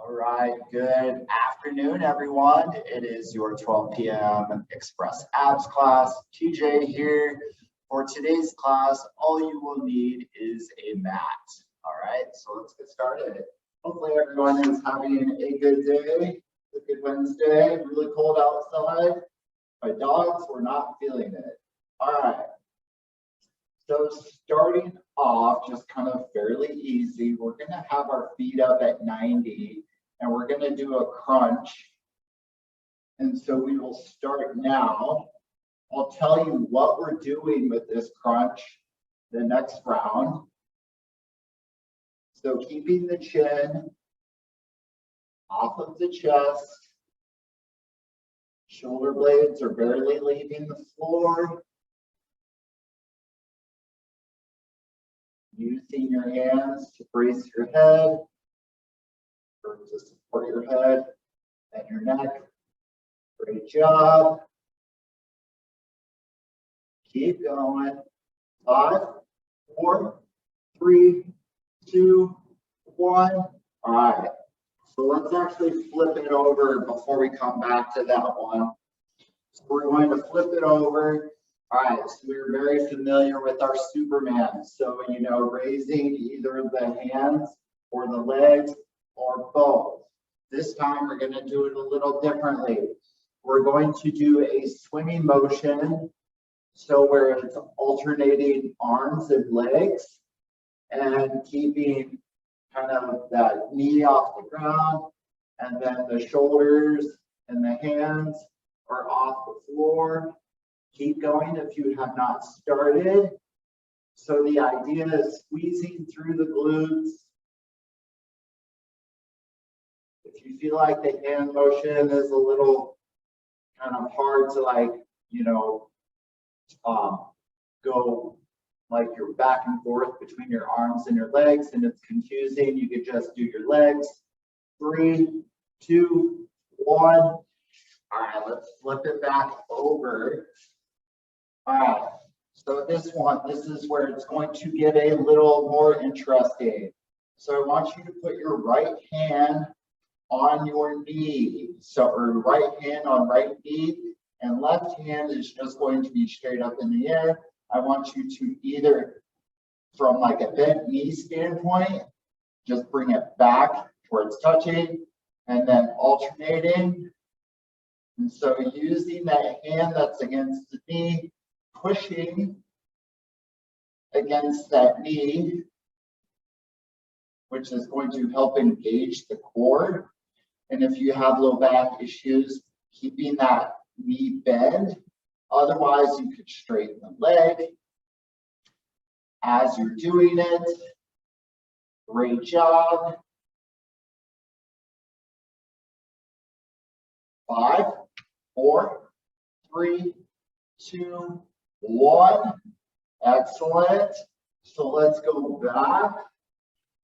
All right, good afternoon, everyone. It is your 12 p.m. Express Abs class. TJ here. For today's class, all you will need is a mat. All right, so let's get started. Hopefully everyone is having a good day, a good Wednesday, really cold outside. My dogs were not feeling it. All right. So starting off, just kind of fairly easy, we're going to have our feet up at 90 and we're going to do a crunch. And so we will start now. I'll tell you what we're doing with this crunch the next round. So keeping the chin off of the chest, shoulder blades are barely leaving the floor. Using your hands to brace your head or to support your head and your neck. Great job. Keep going. 5, 4, 3, 2, 1. All right. So let's actually flip it over before we come back to that one. So we're going to flip it over. All right, so we're very familiar with our Superman. So, raising either the hands or the legs or both. This time we're going to do it a little differently. We're going to do a swimming motion. So where it's alternating arms and legs and keeping kind of that knee off the ground, and then the shoulders and the hands are off the floor. Keep going if you have not started. So the idea is squeezing through the glutes. If you feel like the hand motion is a little kind of hard to go like you're back and forth between your arms and your legs and it's confusing, you could just do your legs. 3, 2, 1. All right, let's flip it back over. All right, so this is where it's going to get a little more interesting. So I want you to put your right hand on your knee. Or right hand on right knee, and left hand is just going to be straight up in the air. I want you to either, from like a bent knee standpoint, just bring it back where it's touching, and then alternating. And so using that hand that's against the knee, pushing against that knee, which is going to help engage the core. And if you have low back issues, keeping that knee bend. Otherwise, you could straighten the leg as you're doing it. Great job. 5, 4, 3, 2, 1. Excellent. So let's go back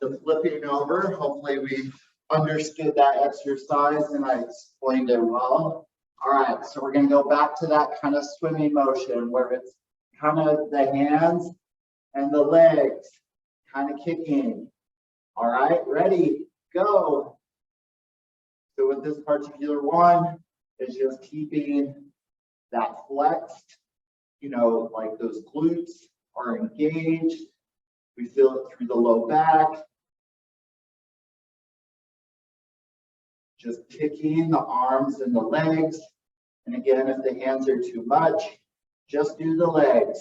to flipping over. Hopefully we understood that exercise and I explained it well. All right, so we're going to go back to that kind of swimming motion where it's kind of the hands and the legs kind of kicking. All right, ready, go. So with this particular one, it's just keeping that flexed, like those glutes are engaged. We feel it through the low back. Just kicking the arms and the legs. And again, if the hands are too much, just do the legs.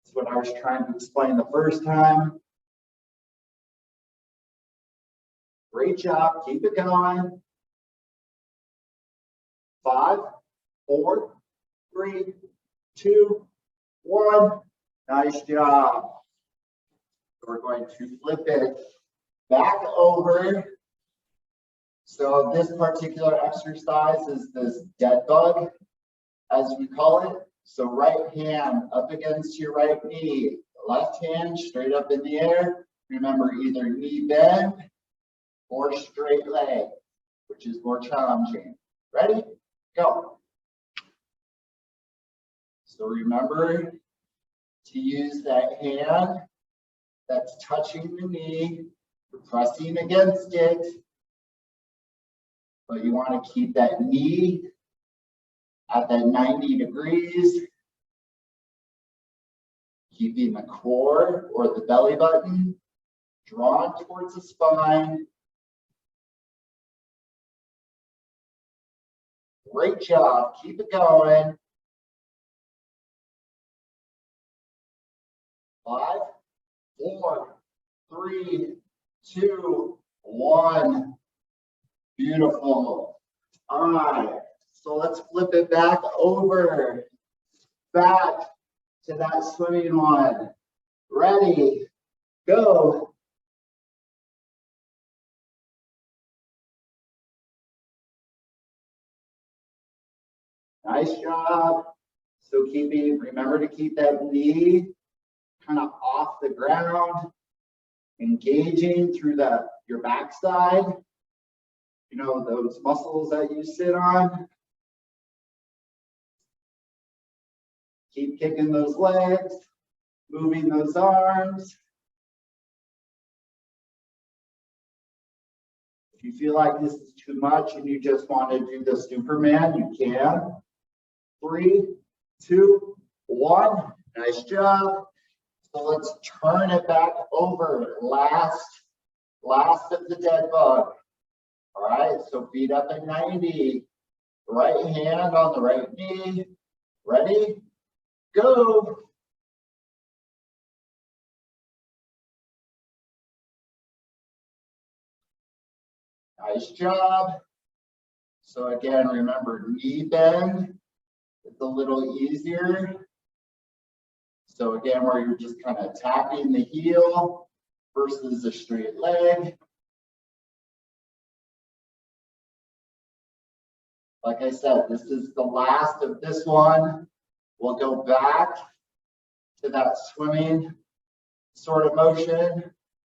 That's what I was trying to explain the first time. Great job. Keep it going. 5, 4, 3, 2, 1. Nice job. We're going to flip it back over. So this particular exercise is this dead bug, as we call it. So right hand up against your right knee, left hand straight up in the air. Remember, either knee bend or straight leg, which is more challenging. Ready? Go. So remember to use that hand that's touching the knee, pressing against it. but you want to keep that knee at that 90 degrees, keeping the core or the belly button drawn towards the spine. Great job. Keep it going. 5, 4, 3, 2, 1. Beautiful. All right. So let's flip it back over. Back to that swimming one. Ready. Go. Nice job. So remember to keep that knee kind of off the ground, engaging through your backside. You know, those muscles that you sit on. Keep kicking those legs, moving those arms. If you feel like this is too much and you just want to do the Superman, you can. 3, 2, 1. Nice job. So let's turn it back over. Last of the dead bug. All right, so feet up at 90. Right hand on the right knee. Ready? Go. Nice job. So again, remember, knee bend. It's a little easier. So again, where you're just kind of tapping the heel versus a straight leg. Like I said, this is the last of this one. We'll go back to that swimming sort of motion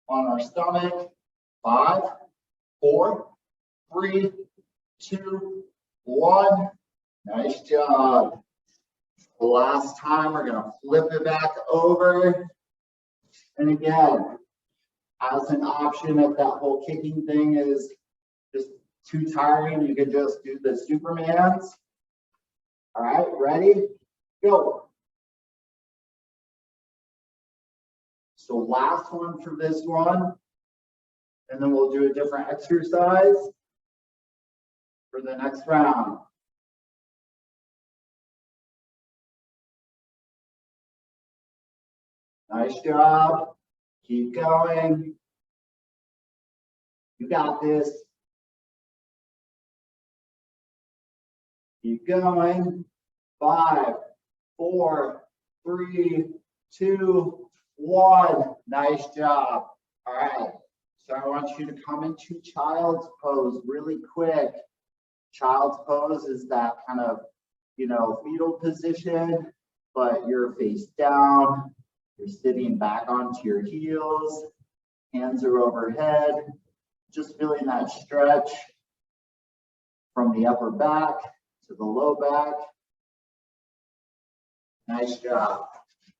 on our stomach. 5, 4, 3, 2, 1. Nice job. The last time, we're going to flip it back over. And again, as an option, if that whole kicking thing is just too tiring, you can just do the Supermans. All right, ready? Go. So last one for this one. And then we'll do a different exercise for the next round. Nice job. Keep going. You got this. Keep going. 5, 4, 3, 2, 1. Nice job. All right. So I want you to come into child's pose really quick. Child's pose is that kind of, fetal position, but you're face down. You're sitting back onto your heels. Hands are overhead. Just feeling that stretch from the upper back to the low back. Nice job.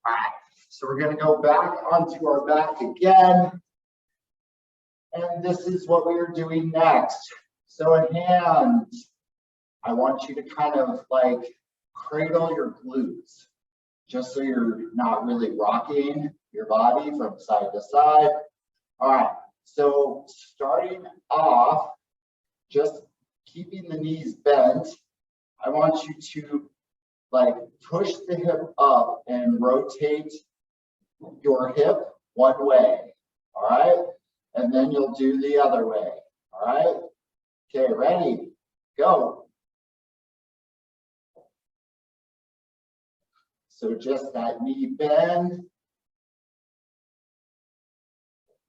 All right. So we're going to go back onto our back again. And this is what we are doing next. So hands, I want you to kind of like cradle your glutes, just so you're not really rocking your body from side to side. All right, so starting off, just keeping the knees bent, I want you to like push the hip up and rotate your hip one way, all right? And then you'll do the other way, all right? Okay, ready, go. So just that knee bend.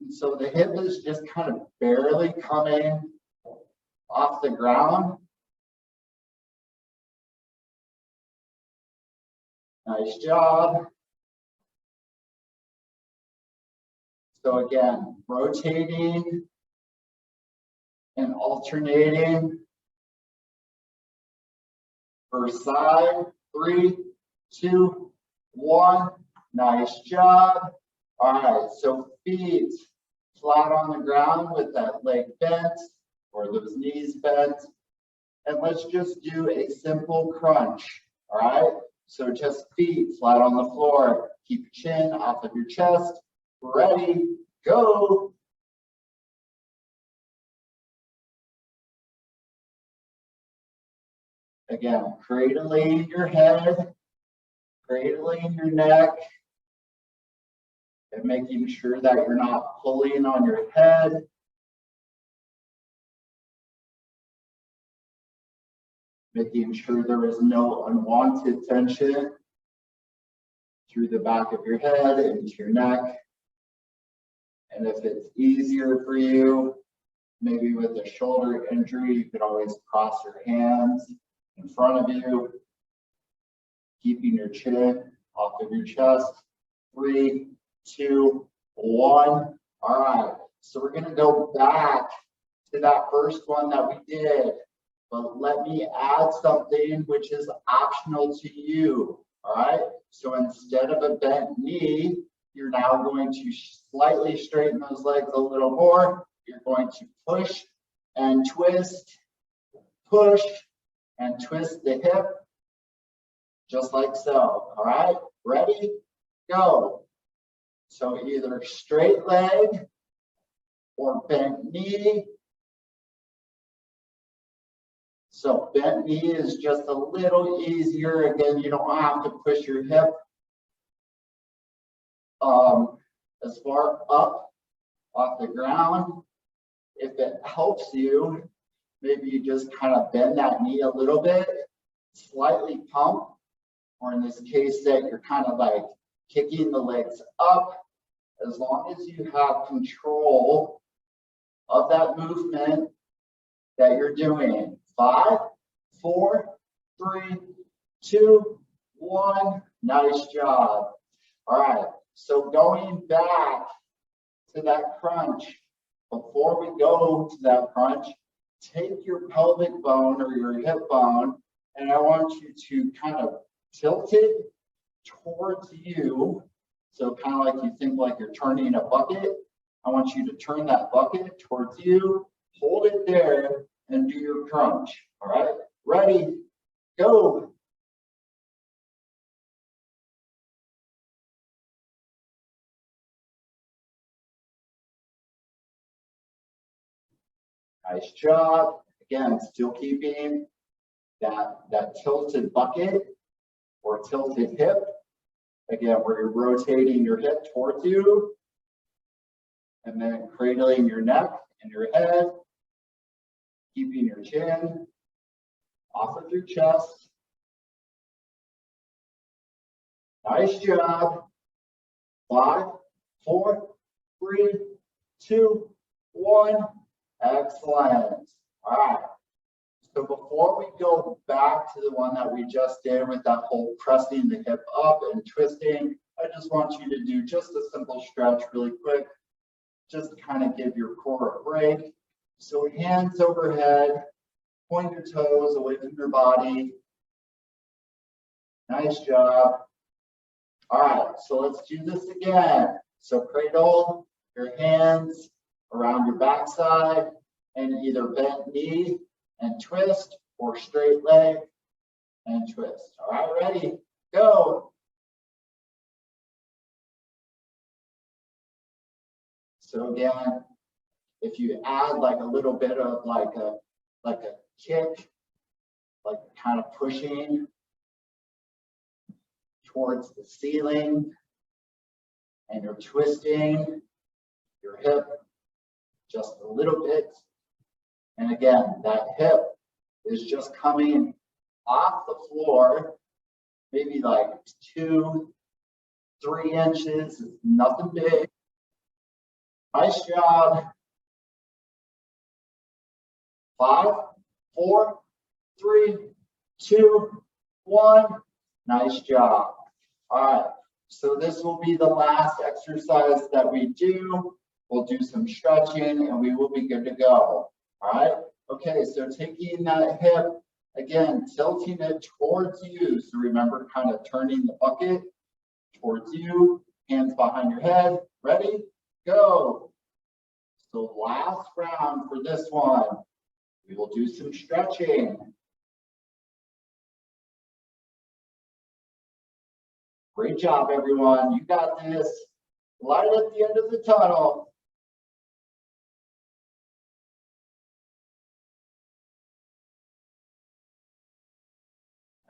And so the hip is just kind of barely coming off the ground. Nice job. So again, rotating and alternating. First side, 3, 2, 1. Nice job. All right, so feet flat on the ground with that leg bent or those knees bent. and let's just do a simple crunch. All right, so just feet flat on the floor. Keep your chin off of your chest. Ready, go. Again, cradling your head, cradling your neck, and making sure that you're not pulling on your head. Making sure there is no unwanted tension through the back of your head into your neck. And if it's easier for you, maybe with a shoulder injury, you could always cross your hands in front of you, keeping your chin off of your chest. 3, 2, 1. All right, so we're going to go back to that first one that we did, but let me add something which is optional to you. All right, so instead of a bent knee, you're now going to slightly straighten those legs a little more. You're going to push and twist, push and twist the hip, just like so. All right, ready, go. So either straight leg or bent knee. So bent knee is just a little easier. Again, you don't have to push your hip as far up off the ground. If it helps you, maybe you just kind of bend that knee a little bit, slightly pump, or in this case that you're kind of like kicking the legs up. As long as you have control of that movement that you're doing. 5, 4, 3, 2, 1. Nice job. All right, so going back to that crunch, before we go to that crunch, take your pelvic bone or your hip bone, and I want you to kind of tilt it towards you. So kind of like you think like you're turning a bucket. I want you to turn that bucket towards you, hold it there, and do your crunch. All right, ready, go. Nice job. Again, still keeping that tilted bucket or tilted hip. Again, where you're rotating your hip towards you and then cradling your neck and your head, keeping your chin off of your chest. Nice job. 5, 4, 3, 2, 1. Excellent. All right. So before we go back to the one that we just did with that whole pressing the hip up and twisting, I just want you to do just a simple stretch really quick, just to kind of give your core a break. So hands overhead, point your toes away from your body. Nice job. All right, so let's do this again. So cradle your hands around your backside and either bent knee and twist or straight leg and twist. All right, ready, go. So again, if you add like a little bit of like a kick, like kind of pushing towards the ceiling, and you're twisting your hip just a little bit. And again, that hip is just coming off the floor, maybe like 2, 3 inches, it's nothing big. Nice job. 5, 4, 3, 2, 1. Nice job. All right, so this will be the last exercise that we do. We'll do some stretching and we will be good to go. All right, okay, so taking that hip, again, tilting it towards you. So remember, kind of turning the bucket towards you, hands behind your head. Ready, go. So last round for this one, we will do some stretching. Great job, everyone. You got this. Light at the end of the tunnel.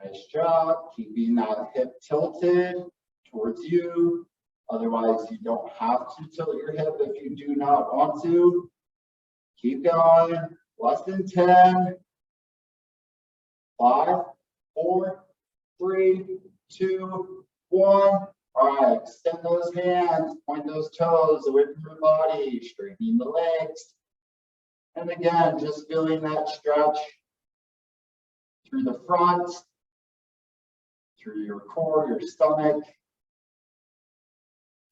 Nice job. Keeping that hip tilted towards you. Otherwise, you don't have to tilt your hip if you do not want to. Keep going. Less than 10. 5, 4, 3, 2, 1. All right, extend those hands, point those toes away from your body, straightening the legs. And again, just feeling that stretch through the front, through your core, your stomach.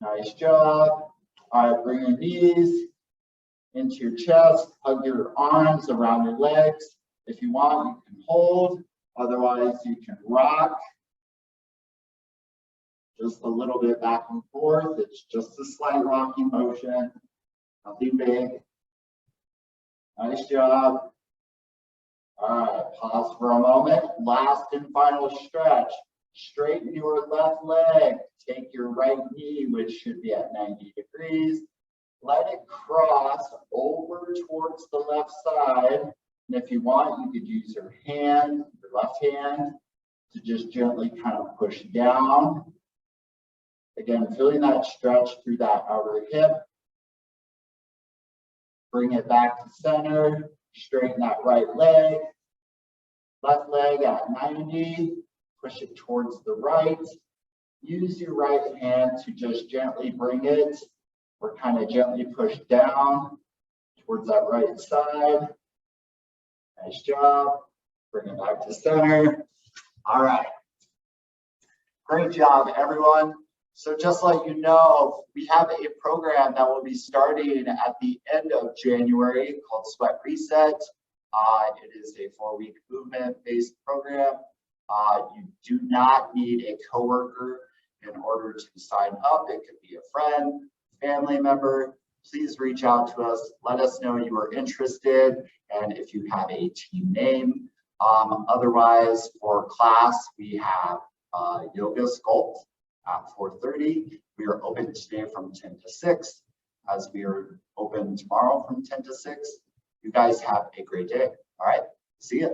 Nice job. All right, bring your knees into your chest, hug your arms around your legs. If you want, you can hold. Otherwise, you can rock. Just a little bit back and forth. It's just a slight rocking motion. Nothing big. Nice job. All right, pause for a moment. Last and final stretch. Straighten your left leg. Take your right knee, which should be at 90 degrees. Let it cross over towards the left side. And if you want, you could use your hand, your left hand, to just gently kind of push down. Again, feeling that stretch through that outer hip. Bring it back to center. Straighten that right leg. Left leg at 90. Push it towards the right. Use your right hand to just gently bring it, or kind of gently push down towards that right side. Nice job. Bring it back to center. All right. Great job, everyone. So just like you know, we have a program that will be starting at the end of January called Sweat Reset. It is a 4-week movement-based program. You do not need a coworker in order to sign up. It could be a friend, family member. Please reach out to us. Let us know you are interested and if you have a team name. Otherwise, for class, we have yoga sculpt at 4:30. We are open today from 10 to 6, as we are open tomorrow from 10 to 6. You guys have a great day. All right, see ya.